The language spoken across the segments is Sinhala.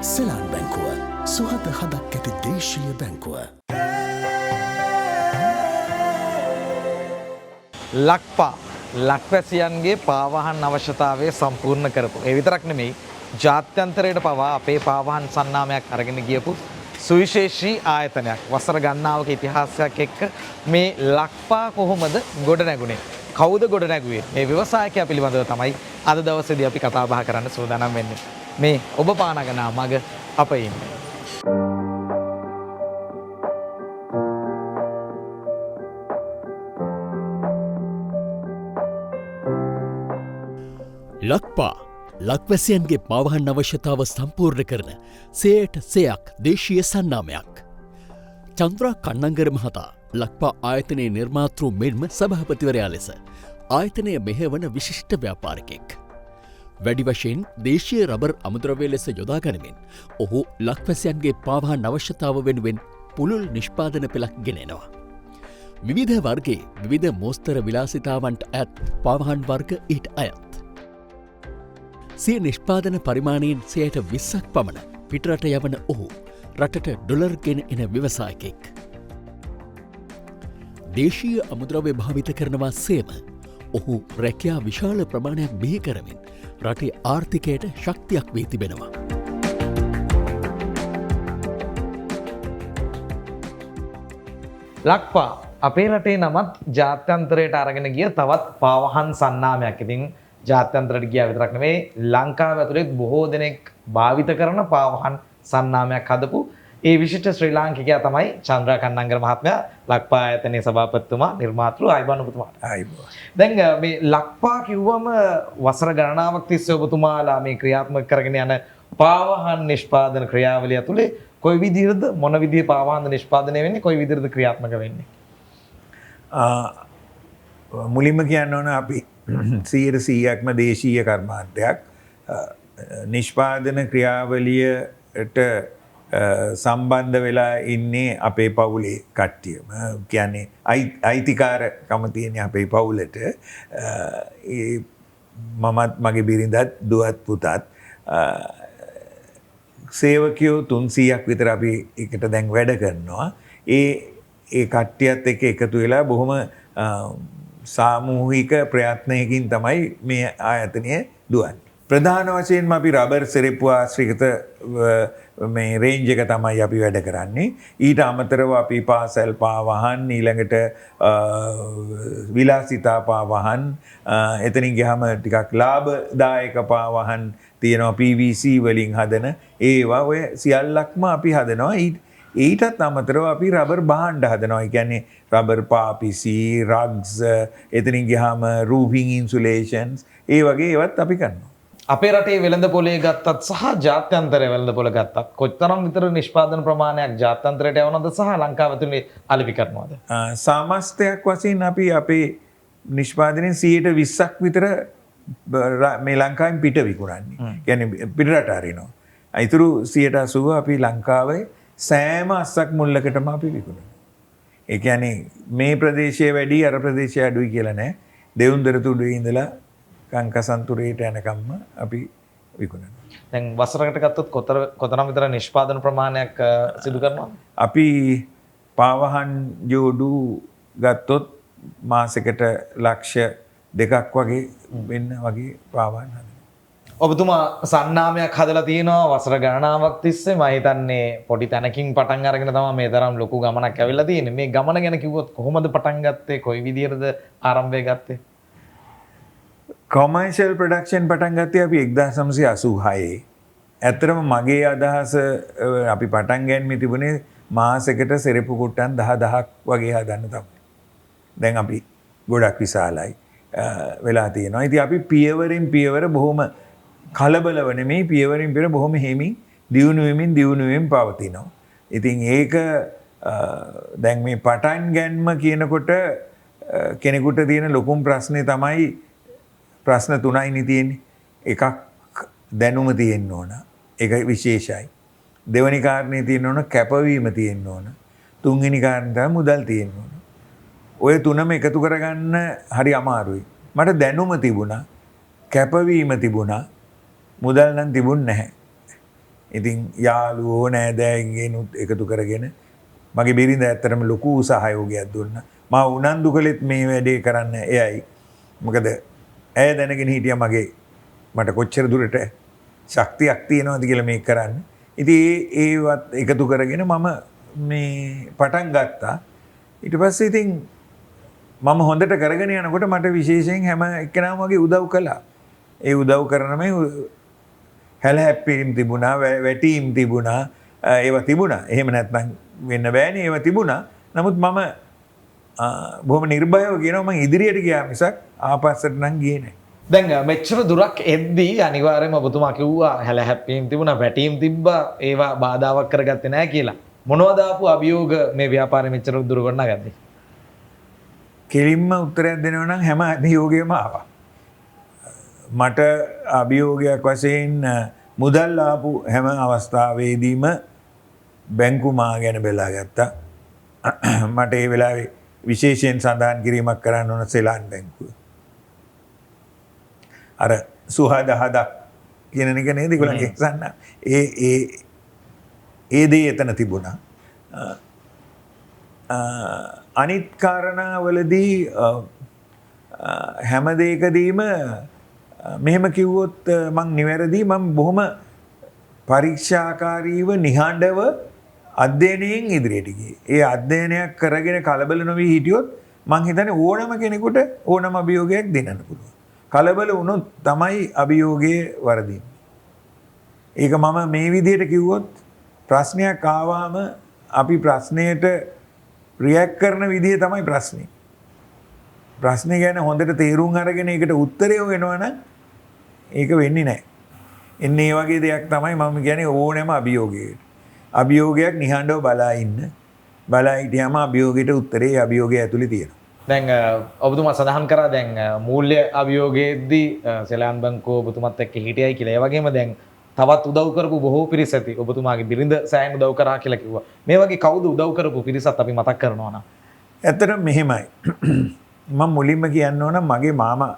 සෙලාන් බැංකුව සුහද හදක් ඇති දේශීය බැංකුව. ලක්පා ලක්වැසියන්ගේ පාවාහන් අවශ්‍යතාවය සම්පූර්ණ කරපු. ඒ විතරක් නෙමෙයි ජාත්‍යන්තරයට පවා අපේ පාවාහන් සන්නාමයක් අරගෙන ගියපු සුවිශේෂී ආයතනයක්. වසර ගණනාවක ඉතිහාසයක් එක්ක මේ ලක්පා කොහොමද ගොඩ නැගුණේ? කවුද ගොඩ නැගුවේ? මේ ව්‍යවසායකයා පිළිබඳව තමයි අද දවසේදී අපි කතා බහ කරන්න සූදානම් වෙන්නේ. මේ ඔබ පානගන මග අප ඉන්නේ. ලක්පා ලක්වැසියන්ගේ පාවහන් අවශ්‍යතාව සම්පූර්ණ කරන සේට සයක් දේශීය සන්නාමයක්. චන්ද්‍රා කන්නංගර මහතා ලක්පා ආයතනයේ නිර්මාතෘ මෙන්ම සභහපතිවරයා ලෙස ආයතනය මෙහෙවන විශිෂ්ට ව්‍යාපාරිකෙක්. වැඩි වශයෙන් දේශීය රබර් අමුද්‍රව්‍ය ලෙස යොදා ගනිමින් ඔහු ලක්වැසියන්ගේ පාවහන් අවශ්‍යතාව වෙනුවෙන් පුළුල් නිෂ්පාදන පෙළක් ගෙනෙනවා. විවිධ වර්ගයේ විවිධ මෝස්තර විලාසිතාවන්ට ඇත් පාවහන් වර්ග ඊට අයත්. සිය නිෂ්පාදන පරිමාණයෙන් 20ක් පමණ පිටරට යවන ඔහු රටට ඩොලර් ගෙන එන ව්‍යවසායකෙක්. දේශීය අමුද්‍රව්‍ය භාවිත කරනවා සේම ඔහු රැකියා විශාල ප්‍රමාණයක් බිහි කරමින් රටේ ආර්ථිකයට ශක්තියක් වී තිබෙනවා. ලක්පා අපේ රටේ නමත් ජාත්‍යන්තරයට අරගෙන ගිය තවත් පාවහන් සන්නාමයක්. ඉතින් ජාත්‍යන්තරයට ගියා විතරක් නෙවෙයි ලංකාව ඇතුළේ බොහෝ දෙනෙක් භාවිත කරන පාවහන් සන්නාමයක් හදපු ඒ විශිෂ්ට ශ්‍රී ලාංකිකයා තමයි චන්ද්‍රා කන්නංගර මහත්මයා, ලක්පා ආයතනයේ සභාපතිතුමා, නිර්මාතෘ ආයිබෝන් ඔබතුමාට. ආයිබෝන්. දැන් මේ ලක්පා කිව්වම වසර ගණනාවක් තිස්සේ ඔබතුමාලා මේ ක්‍රියාත්මක කරගෙන යන පාවහන් නිෂ්පාදන ක්‍රියාවලිය ඇතුලේ කොයි විදිහටද මොන විදිහේ පාවහන් නිෂ්පාදනය වෙන්නේ, කොයි විදිහටද ක්‍රියාත්මක වෙන්නේ? මුලින්ම කියන්න ඕන අපි 100%ක්ම දේශීය කර්මාන්තයක්. නිෂ්පාදන ක්‍රියාවලියට සම්බන්ධ වෙලා ඉන්නේ අපේ පවුලේ කට්ටියම. කියන්නේ අයිතිකාරකම තියෙන අපේ පවුලට. මමත් මගේ බිරිඳත් දුවත් පුතත් සේවකයෝ 300ක් විතර අපි එකට දැන් වැඩ කරනවා. ඒ කට්ටියත් එක්ක එකතු වෙලා බොහොම සාමූහික ප්‍රයත්නයකින් තමයි මේ ආයතනය දුවන්නේ. ප්‍රධාන වශයෙන්ම අපි රබර් සෙරෙප්පු ආශ්‍රිත මේ රේන්ජ් එක තමයි අපි වැඩ කරන්නේ. ඊට අමතරව අපි පාසල් පාවහන්, ඊළඟට විලාසිතා පාවහන්, එතනින් ගියාම ටිකක් ලාභදායක පාවහන් තියෙනවා PVC වලින් හදන ඒවා. ඔය සියල්ලක්ම අපි හදනවා. ඊටත් අමතරව අපි රබර් භාණ්ඩ හදනවා. ඒ කියන්නේ රබර් පාපිසි, රග්ස්, එතනින් ගියාම රූෆින් ඉන්සුලේෂන්ස්, ඒ වගේ ඒවත් අපි කරනවා. අපේ රටේ වෙළඳ පොලේ ගත්තත් සහ ජාත්‍යන්තරයේ වෙළඳ පොළ ගත්තත් කොතරම් විතර නිෂ්පාදන ප්‍රමාණයක් ජාත්‍යන්තරයට යවනවද සහ ලංකාව ඇතුලේ අලෙවි කරනවද? සාමස්තයක් වශයෙන් අපි අපේ නිෂ්පාදනයේ 20%ක් විතර මේ ලංකාවෙන් පිට විකුණන්නේ. කියන්නේ පිටරට අරිනවා. ඊටු 80% අපි ලංකාවේ සෑම අස්සක් මුල්ලකටම අපි විකුණනවා. ඒ කියන්නේ මේ ප්‍රදේශයේ වැඩි අර ප්‍රදේශයේ අඩුයි කියලා නෑ. දෙවුන්දර තුඩුවේ ඉඳලා කංකසන්තුරේට යනකම්ම අපි විකුණනවා. දැන් වසරකට ගත්තොත් කොතරම් විතර නිෂ්පාදන ප්‍රමාණයක් සිදු කරනවද? අපි පාවහන් ජෝඩු ගත්තොත් මාසෙකට ලක්ෂ 2ක් වගේ වෙන්න වගේ පාවහන් හදනවා. ඔබතුමා සන්නාමයක් හදලා තියෙනවා වසර ගණනාවක් තිස්සේ. මම හිතන්නේ පොඩි තැනකින් පටන් අරගෙන තමයි මේ තරම් ලොකු ගමනක් ඇවිල්ලා තියෙන්නේ. මේ ගමන ගැන කිව්වොත් කොහොමද පටන් ගත්තේ? කොයි විදියටද ආරම්භය ගත්තේ? කොමර්ෂල් ප්‍රොඩක්ෂන් පටන් ගත්තේ අපි 1986. ඇත්තටම මගේ අදහස අපි පටන් ගන්නේ තිබුණේ මාසෙකට සෙරෙප්පු කුට්ටන් 10000ක් වගේ හදන්න තමයි. දැන් අපි ගොඩක් විශාලයි වෙලා තියෙනවා. ඉතින් අපි පියවරින් පියවර බොහොම කලබලව නෙමෙයි, පියවරින් පියවර බොහොම හිමින් දියුණු වෙමින් පවතිනවා. ඉතින් ඒක දැන් මේ පටන් ගැනීම කියනකොට කෙනෙකුට තියෙන ලොකුම ප්‍රශ්නේ තමයි ප්‍රශ්න 3යිනේ තියෙන්නේ. එකක් දැනුම තියෙන්න ඕන. ඒක විශේෂයි. දෙවෙනි කාරණේ තියෙන්න ඕන කැපවීම තියෙන්න ඕන. තුන්වෙනි කාරණේ තමයි මුදල් තියෙන්න ඕන. ඔය තුනම එකතු කරගන්න හරි අමාරුයි. මට දැනුම තිබුණා, කැපවීම තිබුණා, මුදල් නම් තිබුණ නැහැ. ඉතින් යාළුවෝ නෑදෑයන්ගෙනුත් එකතු කරගෙන මගේ බිරිඳ ඇත්තටම ලොකු සහයෝගයක් දුන්නා. මා උනන්දු කළෙත් මේ වැඩේ කරන්න එයයි. මොකද ඇය දැනගෙන හිටියා මට කොච්චර දුරට ශක්තියක් තියෙනවද කියලා මේක කරන්න. ඉතින් ඒවත් එකතු කරගෙන මම මේ පටන් ගත්තා. ඊට පස්සේ ඉතින් මම හොඳට කරගෙන යනකොට මට විශේෂයෙන් හැම එක්කෙනාම වගේ උදව් කළා. ඒ උදව් කරනම හැලහැප්පීම් තිබුණා, වැටීම් තිබුණා, ඒවා තිබුණා. එහෙම නැත්නම් වෙන්න බෑනේ, ඒවා තිබුණා. නමුත් මම බොහොම නිර්භයව කියනවා මම ඉදිරියට ගියා මිසක් ආපස්සට නම් ගියේ නැහැ. දැන් මෙච්චර දුරක් එද්දී අනිවාර්යයෙන්ම ඔබතුමා කිව්වා හැලහැප්පීම් තිබුණා, වැටීම් තිබ්බා, ඒවා බාධාවක් කරගත්තේ නැහැ කියලා. මොනවද ආපු අභියෝග මේ ව්‍යාපාරෙ මෙච්චර දුර ගොඩනගද්දී? කෙලින්ම උත්තරයක් දෙනවා නම් හැම අභියෝගයක්ම ආවා. මට අභියෝගයක් වශයෙන් මුදල් ආපු හැම අවස්ථාවේදීම බැංකු මා ගැන බලා ගත්තා. මට ඒ වෙලාවේ විශේෂයෙන් සඳහන් කිරීමක් කරන්න ඕන සෙලාන් බැංකුව. අර සුහදහදක් කියන එක නේද ඒගොල්ලන්ගේ එක්සන්න. ඒ දේ එතන තිබුණා. අනිත් කාරණාවලදී හැම දෙයකදීම මෙහෙම කිව්වොත් මං නිවැරදි මම බොහොම පරීක්ෂාකාරීව නිහඬව අධ්‍යයනයෙන් ඉදිරියට ගියේ. ඒ අධ්‍යයනයක් කරගෙන කලබල නොවි හිටියොත් මං හිතන්නේ ඕනම කෙනෙකුට ඕනම අභියෝගයක් දෙන්නත් පුළුවන්. කලබල වුණොත් තමයි අභියෝගයේ වරදින්නේ. ඒක මම මේ විදිහට කිව්වොත් ප්‍රශ්නයක් ආවම අපි ප්‍රශ්නයට රියැක්ට් කරන විදිය තමයි ප්‍රශ්නේ. ප්‍රශ්නේ ගැන හොඳට තේරුම් අරගෙන ඒකට උත්තරය වෙනවා නම් ඒක වෙන්නේ නැහැ. එන්නේ මේ වගේ දෙයක් තමයි මම කියන්නේ ඕනෑම අභියෝගයකට. අභියෝගයක් නිහඬව බලා ඉන්න. බලා හිටියාම අභියෝගයට උත්තරේ අභියෝගය ඇතුලේ තියෙනවා. දැන් ඔබතුමා සඳහන් කරා දැන් මූල්‍ය අභියෝගයේදී සෙලාන් බැංකුව ඔබතුමත් එක්ක හිටියයි කියලා. ඒ වගේම දැන් තවත් උදව් කරපු බොහෝ පිරිස ඇති. ඔබතුමාගේ බිරිඳ සෑහෙන උදව් කරා කියලා කිව්වා. මේ වගේ කවුද උදව් කරපු පිරිසත් අපි මතක් කරනවා නම්. ඇත්තටම මෙහෙමයි. මම මුලින්ම කියන්න ඕන මගේ මාමා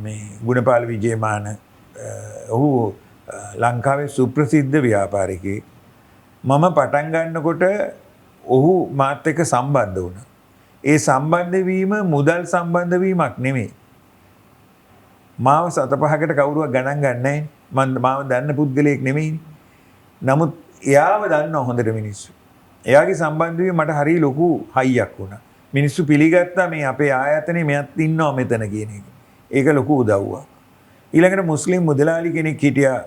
මේ ගුණපාල විජේමාන ඔහු ලංකාවේ සුප්‍රසිද්ධ ව්‍යාපාරිකයෙක්. මම පටන් ගන්නකොට ඔහු මාත් එක්ක සම්බන්ධ වුණා. ඒ සම්බන්ධ වීම මුදල් සම්බන්ධ වීමක් නෙමෙයි. මාව සත පහකට කවුරුවක් ගණන් ගන්නෑ. මාව දන්න පුද්ගලයෙක් නෙමෙයිනේ. නමුත් එයාව දන්නවා හොඳට මිනිස්සු. එයාගේ සම්බන්ධ වීම මට හරිය ලොකු හයියක් වුණා. මිනිස්සු පිළිගත්තා මේ අපේ ආයතනයේ මෙයක් ඉන්නවා මෙතන කියන එක. ඒක ලොකු උදව්වක්. ඊළඟට මුස්ලිම් මුදලාලි කෙනෙක් හිටියා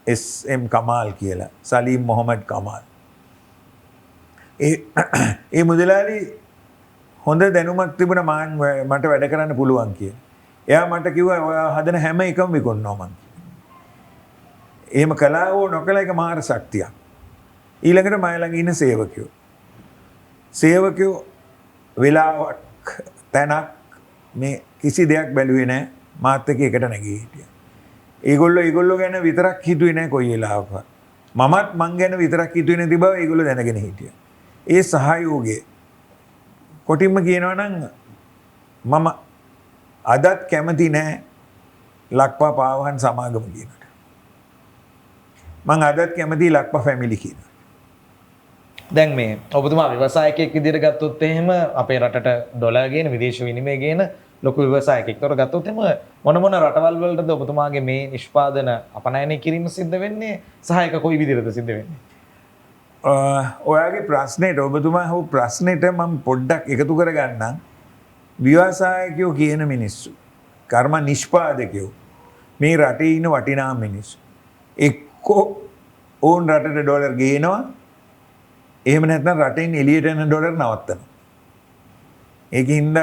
එස්.එම්. කමාල් කියලා. සලීම් මොහමඩ් කමාල්. ඒ මුදලාලි හොඳ දැනුමක් තිබුණා මට වැඩ කරන්න පුළුවන් කියලා. එයා මට කිව්වා ඔයා හදන හැම එකම විකුණනවා මං. එහෙම කළා හෝ නොකළා එක මාර ශක්තියක්. ඊළඟට මයි ළඟ ඉන්න සේවකයෝ. සේවකයෝ වෙලාවක් තැනක් මේ කිසි දෙයක් බැලුවේ නැහැ. මාත් එක්ක එකට නැගී හිටියා. ඒගොල්ලෝ ගැන විතරක් හිතුවේ නැහැ කොයි වෙලාවක. මමත් මං ගැන විතරක් හිතුවේ නැති බව ඒගොල්ලෝ දැනගෙන හිටියා. ඒ සහයෝගය කොටින්ම කියනවා නම් මම අදත් කැමති නැහැ ලක්පා පාවහන් සමාගම කියනට. මං අදත් කැමති ලක්පා ෆැමිලි කියනට. දැන් මේ ඔබතුමා ව්‍යවසායකයෙක් විදිහට ගත්තොත් එහෙම අපේ රටට ඩොලර් ගේන විදේශ විනිමය ගේන ලොකු ව්‍යවසායකයෙක්. ඒතර ගත්තොත් එහෙම මොන රටවල් වලටද ඔබතුමාගේ මේ නිෂ්පාදන අපනයනය කිරීම සිද්ධ වෙන්නේ? සහායක කොයි විදිහටද සිද්ධ වෙන්නේ? ඔයාගේ ප්‍රශ්නෙට ඔබතුමා හෝ ප්‍රශ්නෙට මම පොඩ්ඩක් එකතු කරගන්නම්. ව්‍යවසායකයෝ කියන මිනිස්සු කර්ම නිෂ්පාදකයෝ මේ රටේ ඉන්න වටිනා මිනිස්සු එක්කෝ ඕන් රටට ඩොලර් ගේනවා එහෙම නැත්නම් රටෙන් එළියට යන ඩොලර් නවත්තනවා. ඒකින්ද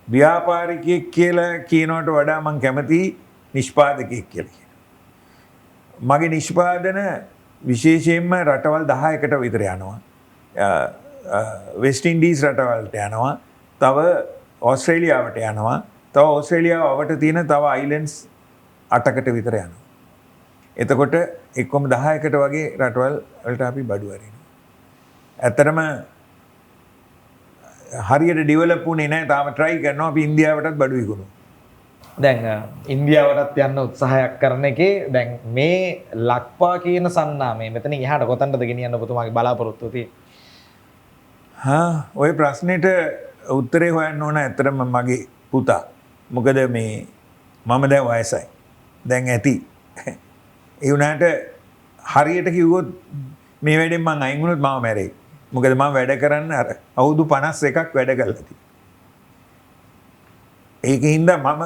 ව්‍යාපාරිකයෙක් කියලා කියනවට වඩා මම කැමති නිෂ්පාදකයෙක් කියලා කියනවා. මගේ නිෂ්පාදන විශේෂයෙන්ම රටවල් 10කට විතර යනවා. වෙස්ට් ඉන්ඩීස් රටවලට යනවා. තව ඕස්ට්‍රේලියාවට යනවා. තව ඕස්ට්‍රේලියාව අවට තියෙන තව අයිලන්ඩ්ස් 8කට විතර යනවා. එතකොට එක්කම 10කට වගේ රටවල් වලට අපි බඩු අරිනවා. ඇත්තටම හරියට ඩෙවලොප් වුණේ නැහැ. තාම try කරනවා අපි ඉන්දියාවටත් බඩු විකුණනවා. දැන් ඉන්දියාවටත් යන්න උත්සාහයක් කරන එකේ දැන් මේ ලක්පා කියන සන්නාමය මෙතනින් එහාට කොතනද ගෙනියන්න ඔබතුමාගේ බලාපොරොත්තුව තියෙන්නේ? ඔය ප්‍රශ්නෙට උත්තරේ හොයන්න ඕන ඇත්තටම මගේ පුතා. මොකද මේ මම දැන් වයසයි. දැන් ඇති. ඒ වුණාට හරියට කිව්වොත් මේ වැඩෙන් මං අයින් වුණොත් මම මැරෙයි. මොකද මම වැඩ කරන්න අර අවුරුදු 51ක් වැඩ කළා තියෙනවා. ඒකින්ද මම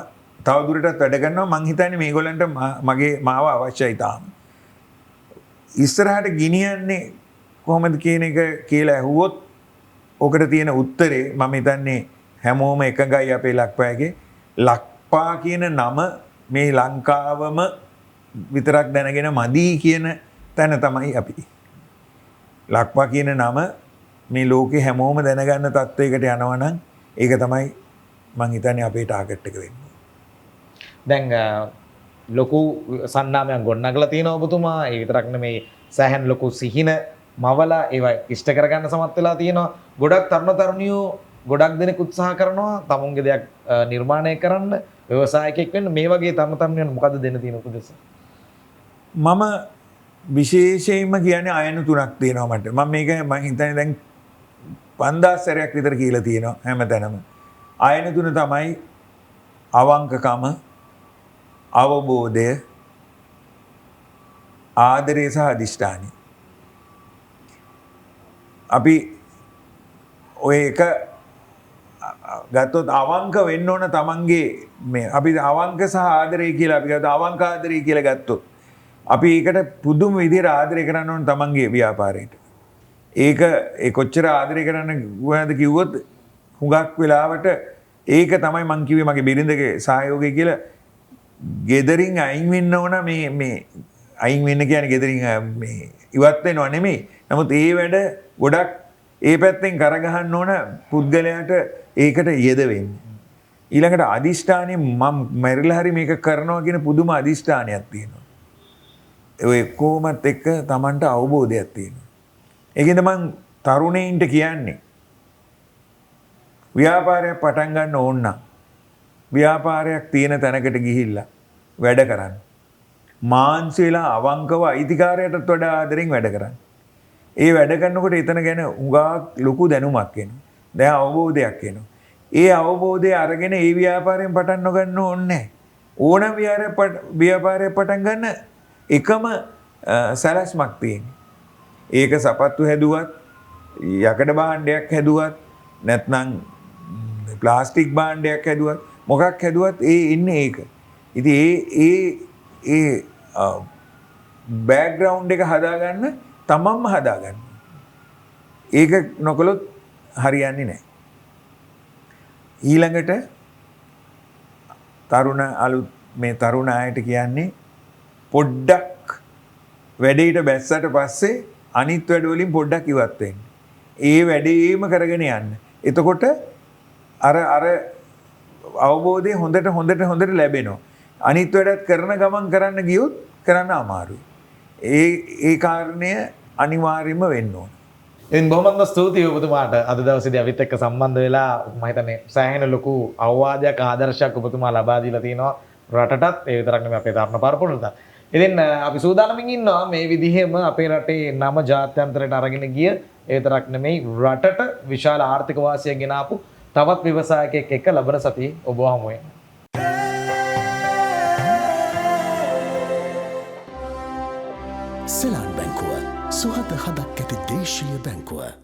තවදුරටත් වැඩ කරනවා. මං හිතන්නේ මේගොල්ලන්ට මාව අවශ්‍යයි තාම. ඉස්සරහට ගෙනියන්නේ කොහොමද කියන එක කියලා ඇහුවොත් ඔකට තියෙන උත්තරේ මම හිතන්නේ හැමෝම එකගයි අපේ ලක්පාගේ. ලක්පා කියන නම මේ ලංකාවම විතරක් දැනගෙන මදි කියන තැන තමයි අපි. ලක්පා කියන නම මේ ලෝකේ හැමෝම දැනගන්න තත්වයකට යනවා නම් ඒක තමයි මං හිතන්නේ අපේ ටාගට් එක වෙන්නේ. දැන් ලොකු සන්නාමයක් ගොඩනගලා තියෙනවා ඔබතුමා. ඒ විතරක් නෙමෙයි සෑහෙන ලොකු සිහින මවලා ඒවා ඉෂ්ට කරගන්න සමත් වෙලා තියෙනවා. ගොඩක් තරුණ තරුණියෝ ගොඩක් දෙනෙක් උත්සාහ කරනවා තමුන්ගේ දෙයක් නිර්මාණය කරන්න, ව්‍යවසායකයෙක් වෙන්න. මේ වගේ තරුණ තරුණියන් මොකද දෙන්න තියෙන උපදෙස්? මම විශේෂයෙන්ම කියන්නේ අයන තුනක් තියෙනවා මට. මම මේක මම හිතන්නේ දැන් 5000 සැරයක් විතර කියලා තියෙනවා හැමතැනම. අයන තුන තමයි අවංකකම, අවබෝධය, ආදරය සහ අධිෂ්ඨානය. අපි ඔය එක ගත්තොත් අවංක වෙන්න ඕන තමන්ගේ මේ අපි අවංක සහ ආදරය කියලා අපි ගත්තා. අවංක ආදරය කියලා ගත්තොත් අපි ඒකට පුදුම විදිහට ආදරය කරන්න ඕන තමන්ගේ ව්‍යාපාරයට. ඒක ඒ කොච්චර ආදරය කරන්න වුණාද කිව්වොත් හුඟක් වෙලාවට ඒක තමයි මං කිව්වේ මගේ බිරිඳගේ සහයෝගය කියලා. ගෙදරින් අයින් වෙන්න ඕන මේ අයින් වෙන්න කියන්නේ ගෙදරින් මේ ඉවත් වෙනව නෙමෙයි. නමුත් ඒ වැඩ ගොඩක් ඒ පැත්තෙන් කරගහන්න ඕන පුද්ගලයාට ඒකට යෙද වෙන්න. ඊළඟට අදිෂ්ඨානය මම මැරිලා හරි මේක කරනවා කියන පුදුම අදිෂ්ඨානයක් තියෙනවා. ඔය කොහොමත් එක්ක Tamanට අවබෝධයක් තියෙනවා. ඒකෙන්ද මං තරුණයින්ට කියන්නේ ව්‍යාපාරයක් පටන් ගන්න ඕන නම් ව්‍යාපාරයක් තියෙන තැනකට ගිහිල්ලා වැඩ කරන්න. මාන්සි වෙලා අවංකව අයිතිකාරයටත් වඩා ආදරෙන් වැඩ කරන්න. ඒ වැඩ කරනකොට එතන ගැන උගා ලොකු දැනුමක් එනවා. දැන් අවබෝධයක් එනවා. ඒ අවබෝධය අරගෙන ඒ ව්‍යාපාරයෙන් පටන් නොගන්න ඕනේ. ඕනම ව්‍යාපාරයක් පටන් ගන්න එකම සැලැස්මක් තියෙනවා. ඒක සපත්තු හැදුවත්, යකඩ භාණ්ඩයක් හැදුවත්, නැත්නම් ප්ලාස්ටික් භාණ්ඩයක් හැදුවත්, මොකක් හැදුවත් ඒ ඉන්නේ ඒක. ඉතින් ඒ බෑග්ග්‍රවුන්ඩ් එක හදාගන්න තමන්ම හදාගන්න. ඒක නොකළොත් හරියන්නේ නැහැ. ඊළඟට තරුණ අයට කියන්නේ පොඩ්ඩක් වැඩේට බැස්සට පස්සේ අනිත් වැඩ වලින් පොඩ්ඩක් ඉවත් වෙන්න. ඒ වැඩේම කරගෙන යන්න. එතකොට අර අවබෝධය හොඳට ලැබෙනවා. අනිත් වැඩත් කරන ගමන් කරන්න ගියොත් කරන්න අමාරුයි. ඒ කාරණය අනිවාර්යයෙන්ම වෙන්න ඕන. ඉතින් බොහොමත්ම ස්තුතියි ඔබතුමාට අද දවසේදී අපිත් එක්ක සම්බන්ධ වෙලා මම හිතන්නේ සෑහෙන ලොකු අවවාදයක් ආදර්ශයක් ඔබතුමා ලබා දීලා තිනවා රටටත්. ඒ විතරක් නෙමෙයි අපේ තරුණ පරපුරටත්. ඉතින් අපි සූදානම්ින් ඉන්නවා මේ විදිහෙම අපේ රටේ නම ජාත්‍යන්තරයට අරගෙන ගිය ඒ විතරක් නෙමෙයි රටට විශාල ආර්ථික වාසියක් ගෙන ආපු තවත් ව්‍යවසායකයෙක් එක්ක ලබන සතියේ ඔබ හමු වෙනවා. සෙලාන් බැංකුව සුහද හදක් ඇති දේශීය බැංකුව.